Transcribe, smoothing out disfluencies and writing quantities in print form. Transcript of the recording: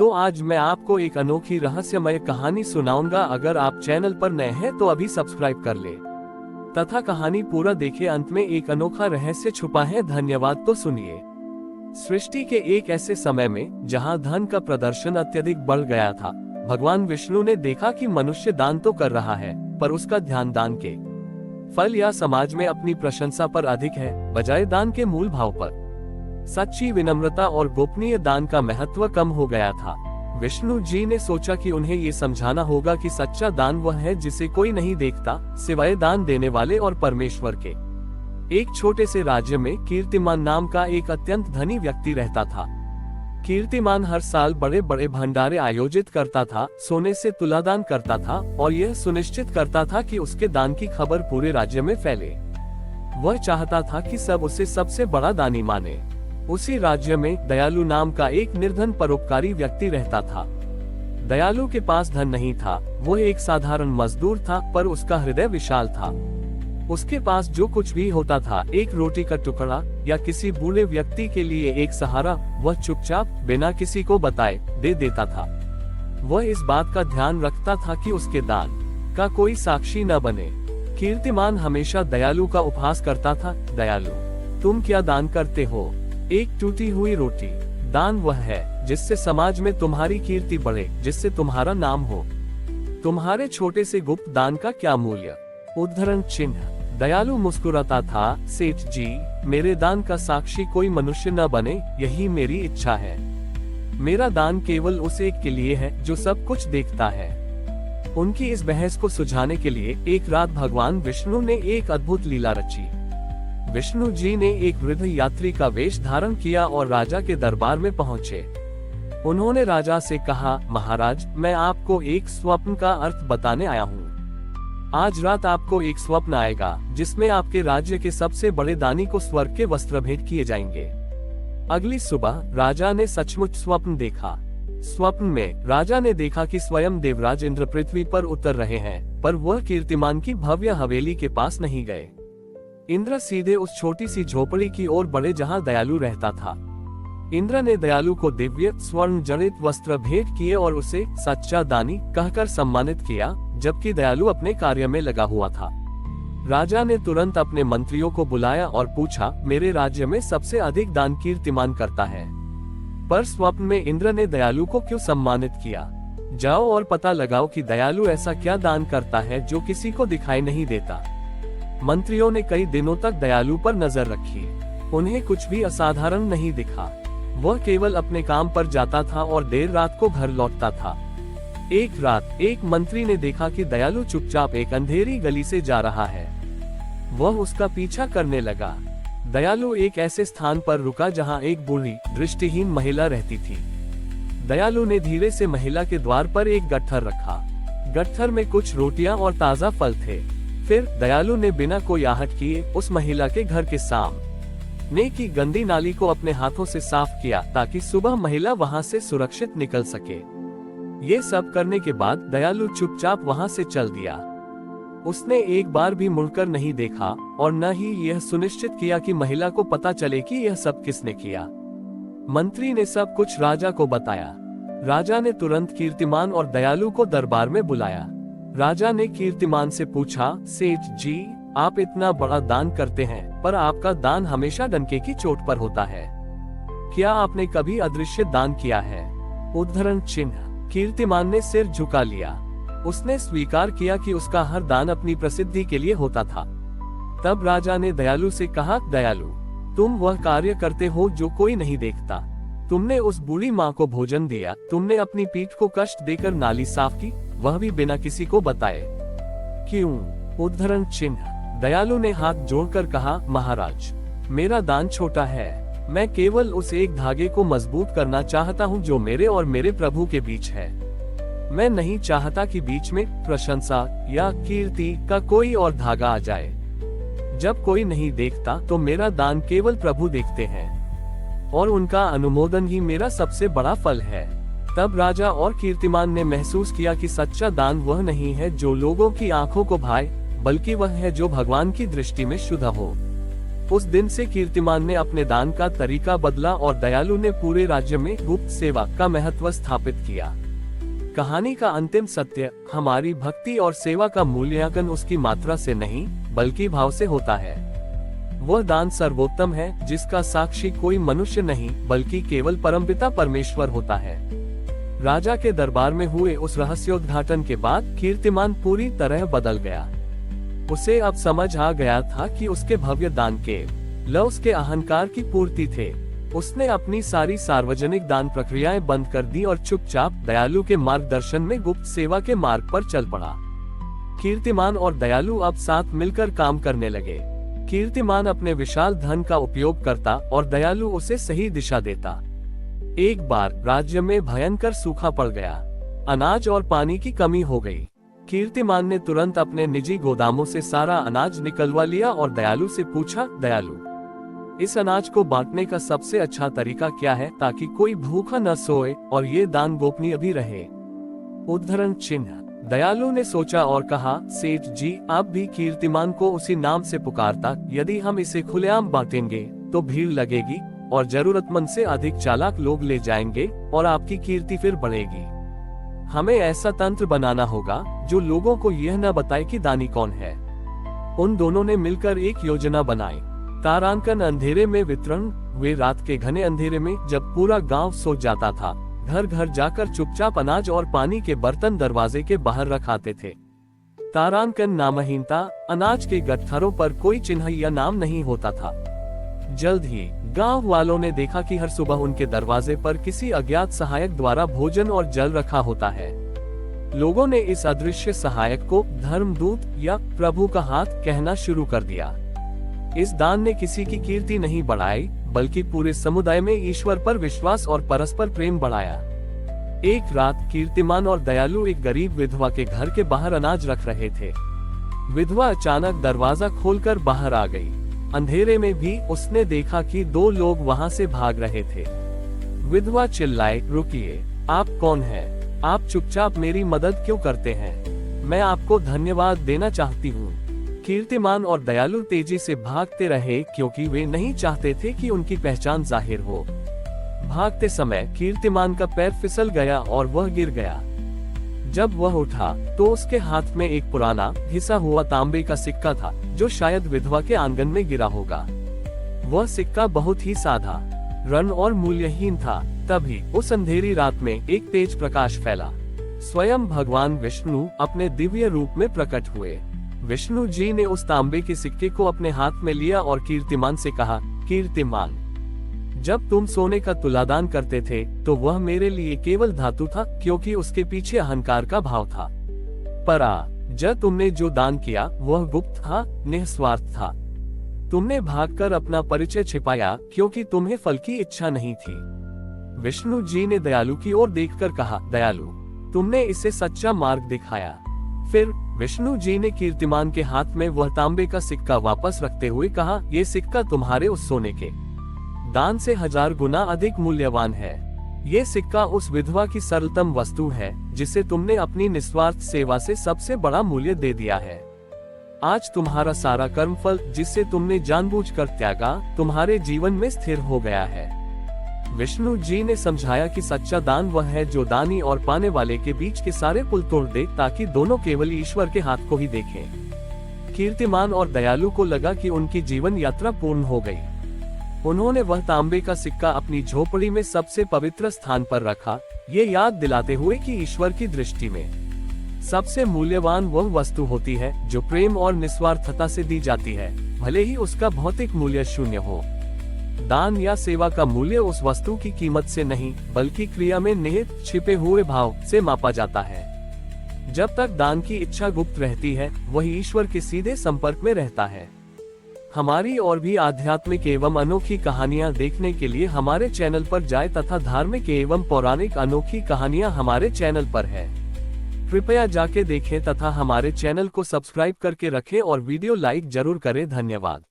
तो आज मैं आपको एक अनोखी रहस्यमय कहानी सुनाऊंगा। अगर आप चैनल पर नए हैं तो अभी सब्सक्राइब कर ले तथा कहानी पूरा देखे। अंत में एक अनोखा रहस्य छुपा है। धन्यवाद। तो सुनिए। सृष्टि के एक ऐसे समय में जहां धन का प्रदर्शन अत्यधिक बढ़ गया था, भगवान विष्णु ने देखा कि मनुष्य दान तो कर रहा है, पर उसका ध्यान दान के फल या समाज में अपनी प्रशंसा पर अधिक है, बजाय दान के मूल भाव पर। सच्ची विनम्रता और गोपनीय दान का महत्व कम हो गया था। विष्णु जी ने सोचा कि उन्हें ये समझाना होगा कि सच्चा दान वह है जिसे कोई नहीं देखता, सिवाय दान देने वाले और परमेश्वर के। एक छोटे से राज्य में कीर्तिमान नाम का एक अत्यंत धनी व्यक्ति रहता था। कीर्तिमान हर साल बड़े बड़े भंडारे आयोजित करता था, सोने से तुलादान करता था और यह सुनिश्चित करता था कि उसके दान की खबर पूरे राज्य में फैले। वह चाहता था कि सब उसे सबसे बड़ा दानी माने। उसी राज्य में दयालु नाम का एक निर्धन परोपकारी व्यक्ति रहता था। दयालु के पास धन नहीं था, वो एक साधारण मजदूर था, पर उसका हृदय विशाल था। उसके पास जो कुछ भी होता था, एक रोटी का टुकड़ा या किसी बूढ़े व्यक्ति के लिए एक सहारा, वह चुपचाप बिना किसी को बताए दे देता था। वह इस बात का ध्यान रखता था कि उसके दान का कोई साक्षी न बने। कीर्तिमान हमेशा दयालु का उपहास करता था। दयालु, तुम क्या दान करते हो? एक टूटी हुई रोटी। दान वह है जिससे समाज में तुम्हारी कीर्ति बढ़े, जिससे तुम्हारा नाम हो। तुम्हारे छोटे से गुप्त दान का क्या मूल्य? उद्धरण चिन्ह। दयालु मुस्कुराता था। सेठ जी, मेरे दान का साक्षी कोई मनुष्य न बने, यही मेरी इच्छा है। मेरा दान केवल उस एक के लिए है जो सब कुछ देखता है। उनकी इस बहस को सुलझाने के लिए एक रात भगवान विष्णु ने एक अद्भुत लीला रची। विष्णु जी ने एक वृद्ध यात्री का वेश धारण किया और राजा के दरबार में पहुंचे। उन्होंने राजा से कहा, महाराज, मैं आपको एक स्वप्न का अर्थ बताने आया हूँ। आज रात आपको एक स्वप्न आएगा जिसमें आपके राज्य के सबसे बड़े दानी को स्वर्ग के वस्त्र भेंट किए जाएंगे। अगली सुबह राजा ने सचमुच स्वप्न देखा। स्वप्न में राजा ने देखा कि स्वयं देवराज इंद्र पृथ्वी पर उतर रहे हैं, पर वह कीर्तिमान की भव्य हवेली के पास नहीं गए। इंद्र सीधे उस छोटी सी झोपड़ी की ओर बढ़े जहां दयालु रहता था। इंद्र ने दयालु को दिव्य स्वर्ण जड़ित वस्त्र भेंट किए और उसे सच्चा दानी कहकर सम्मानित किया, जबकि दयालु अपने कार्य में लगा हुआ था। राजा ने तुरंत अपने मंत्रियों को बुलाया और पूछा, मेरे राज्य में सबसे अधिक दान कीर्तिमान करता है, पर स्वप्न में इंद्र ने दयालु को क्यों सम्मानित किया? जाओ और पता लगाओ कि दयालु ऐसा क्या दान करता है जो किसी को दिखाई नहीं देता। मंत्रियों ने कई दिनों तक दयालु पर नजर रखी। उन्हें कुछ भी असाधारण नहीं दिखा। वह केवल अपने काम पर जाता था और देर रात को घर लौटता था। एक रात एक मंत्री ने देखा कि दयालु चुपचाप एक अंधेरी गली से जा रहा है। वह उसका पीछा करने लगा। दयालु एक ऐसे स्थान पर रुका जहां एक बूढ़ी दृष्टिहीन महिला रहती थी। दयालु ने धीरे से महिला के द्वार पर एक गट्ठर रखा। गट्ठर में कुछ रोटियां और ताजा फल थे। फिर दयालु ने बिना कोई आहट किए उस महिला के घर के सामने की गंदी नाली को अपने हाथों से साफ किया, ताकि सुबह महिला वहां से सुरक्षित निकल सके। ये सब करने के बाद दयालु चुपचाप वहां से चल दिया। उसने एक बार भी मुड़कर नहीं देखा और न ही यह सुनिश्चित किया कि महिला को पता चले कि यह सब किसने किया। मंत्री ने सब कुछ राजा को बताया। राजा ने तुरंत कीर्तिमान और दयालु को दरबार में बुलाया। राजा ने कीर्तिमान से पूछा, सेठ जी, आप इतना बड़ा दान करते हैं, पर आपका दान हमेशा डंके की चोट पर होता है। क्या आपने कभी अदृश्य दान किया है? उद्धरण चिन्ह। कीर्तिमान ने सिर झुका लिया। उसने स्वीकार किया कि उसका हर दान अपनी प्रसिद्धि के लिए होता था। तब राजा ने दयालु से कहा, दयालु, तुम वह कार्य करते हो जो कोई नहीं देखता। तुमने उस बूढ़ी माँ को भोजन दिया, तुमने अपनी पीठ को कष्ट देकर नाली साफ की, वह भी बिना किसी को बताए। क्यों? उद्धरण चिन्ह। दयालु ने हाथ जोड़कर कहा, महाराज, मेरा दान छोटा है। मैं केवल उस एक धागे को मजबूत करना चाहता हूँ जो मेरे और मेरे प्रभु के बीच है। मैं नहीं चाहता कि बीच में प्रशंसा या कीर्ति का कोई और धागा आ जाए। जब कोई नहीं देखता तो मेरा दान केवल प्रभु देखते हैं और उनका अनुमोदन ही मेरा सबसे बड़ा फल है। तब राजा और कीर्तिमान ने महसूस किया कि सच्चा दान वह नहीं है जो लोगों की आंखों को भाए, बल्कि वह है जो भगवान की दृष्टि में शुद्ध हो। उस दिन से कीर्तिमान ने अपने दान का तरीका बदला और दयालु ने पूरे राज्य में गुप्त सेवा का महत्व स्थापित किया। कहानी का अंतिम सत्य, हमारी भक्ति और सेवा का मूल्यांकन उसकी मात्रा से नहीं बल्कि भाव से होता है। वह दान सर्वोत्तम है जिसका साक्षी कोई मनुष्य नहीं बल्कि केवल परमपिता परमेश्वर होता है। राजा के दरबार में हुए उस रहस्योद्घाटन के बाद कीर्तिमान पूरी तरह बदल गया। उसे अब समझ आ गया था कि उसके भव्य दान के ल उसके अहंकार की पूर्ति थे। उसने अपनी सारी सार्वजनिक दान प्रक्रियाएं बंद कर दी और चुपचाप दयालु के मार्गदर्शन में गुप्त सेवा के मार्ग पर चल पड़ा। कीर्तिमान और दयालु अब साथ मिलकर काम करने लगे। कीर्तिमान अपने विशाल धन का उपयोग करता और दयालु उसे सही दिशा देता। एक बार राज्य में भयंकर सूखा पड़ गया। अनाज और पानी की कमी हो गई। कीर्तिमान ने तुरंत अपने निजी गोदामों से सारा अनाज निकलवा लिया और दयालु से पूछा, दयालु, इस अनाज को बांटने का सबसे अच्छा तरीका क्या है ताकि कोई भूखा न सोए और ये दान गोपनीय भी रहे। उद्धरण चिन्ह। दयालु ने सोचा और कहा, सेठ जी, आप भी कीर्तिमान को उसी नाम से पुकारता। यदि हम इसे खुलेआम बांटेंगे तो भीड़ लगेगी और जरूरतमंद से अधिक चालाक लोग ले जाएंगे और आपकी कीर्ति फिर बढ़ेगी। हमें ऐसा तंत्र बनाना होगा जो लोगों को यह न बताए कि दानी कौन है। उन दोनों ने मिलकर एक योजना बनाई। तारांकन अंधेरे में वितरण। वे रात के घने अंधेरे में, जब पूरा गांव सो जाता था, घर घर जाकर चुपचाप अनाज और पानी के बर्तन दरवाजे के बाहर रखाते थे। तारांकन नामहीनता। अनाज के गट्ठरों पर कोई चिन्ह या नाम नहीं होता था। जल्द ही गांव वालों ने देखा कि हर सुबह उनके दरवाजे पर किसी अज्ञात सहायक द्वारा भोजन और जल रखा होता है। लोगों ने इस अदृश्य सहायक को धर्मदूत या प्रभु का हाथ कहना शुरू कर दिया। इस दान ने किसी की कीर्ति नहीं बढ़ाई बल्कि पूरे समुदाय में ईश्वर पर विश्वास और परस्पर प्रेम बढ़ाया। एक रात कीर्तिमान और दयालु एक गरीब विधवा के घर के बाहर अनाज रख रहे थे। विधवा अचानक दरवाजा खोलकर बाहर आ गई। अंधेरे में भी उसने देखा कि दो लोग वहां से भाग रहे थे। विधवा चिल्लाए, रुकिए, आप कौन हैं? आप चुपचाप मेरी मदद क्यों करते हैं? मैं आपको धन्यवाद देना चाहती हूँ। कीर्तिमान और दयालु तेजी से भागते रहे क्योंकि वे नहीं चाहते थे कि उनकी पहचान जाहिर हो। भागते समय कीर्तिमान का पैर फिसल गया और वह गिर गया। जब वह उठा तो उसके हाथ में एक पुराना घिसा हुआ तांबे का सिक्का था जो शायद विधवा के आंगन में गिरा होगा। वह सिक्का बहुत ही सादा, रन और मूल्यहीन था। तभी उस अंधेरी रात में एक तेज प्रकाश फैला। स्वयं भगवान विष्णु अपने दिव्य रूप में प्रकट हुए। विष्णु जी ने उस तांबे के सिक्के को अपने हाथ में लिया और कीर्तिमान से कहा, कीर्तिमान, जब तुम सोने का तुलादान करते थे तो वह मेरे लिए केवल धातु था क्योंकि उसके पीछे अहंकार का भाव था। पर जब तुमने जो दान किया वह गुप्त था, निस्वार्थ था। तुमने भागकर अपना परिचय छिपाया क्योंकि तुम्हें फल की इच्छा नहीं थी। विष्णु जी ने दयालु की ओर देखकर कहा, दयालु, तुमने इसे सच्चा मार्ग दिखाया। फिर विष्णु जी ने कीर्तिमान के हाथ में वह तांबे का सिक्का वापस रखते हुए कहा, ये सिक्का तुम्हारे उस सोने के दान से 1000 गुना अधिक मूल्यवान है। ये सिक्का उस विधवा की सरलतम वस्तु है जिसे तुमने अपनी निस्वार्थ सेवा से सबसे बड़ा मूल्य दे दिया है। आज तुम्हारा सारा कर्मफल जिसे तुमने जानबूझकर त्यागा तुम्हारे जीवन में स्थिर हो गया है। विष्णु जी ने समझाया कि सच्चा दान वह है जो दानी और पाने वाले के बीच के सारे पुल तोड़ दे ताकि दोनों केवल ईश्वर के हाथ को ही देखें। कीर्तिमान और दयालु को लगा कि उनकी जीवन यात्रा पूर्ण हो गई। उन्होंने वह तांबे का सिक्का अपनी झोपड़ी में सबसे पवित्र स्थान पर रखा, ये याद दिलाते हुए कि ईश्वर की दृष्टि में सबसे मूल्यवान वह वस्तु होती है जो प्रेम और निस्वार्थता से दी जाती है, भले ही उसका भौतिक मूल्य शून्य हो। दान या सेवा का मूल्य उस वस्तु की कीमत से नहीं बल्कि क्रिया में निहित छिपे हुए भाव से मापा जाता है। जब तक दान की इच्छा गुप्त रहती है वही ईश्वर के सीधे संपर्क में रहता है। हमारी और भी आध्यात्मिक एवं अनोखी कहानियां देखने के लिए हमारे चैनल पर जाएं तथा धार्मिक एवं पौराणिक अनोखी कहानियां हमारे चैनल पर है। कृपया जाके देखें तथा हमारे चैनल को सब्सक्राइब करके रखें और वीडियो लाइक जरूर करें। धन्यवाद।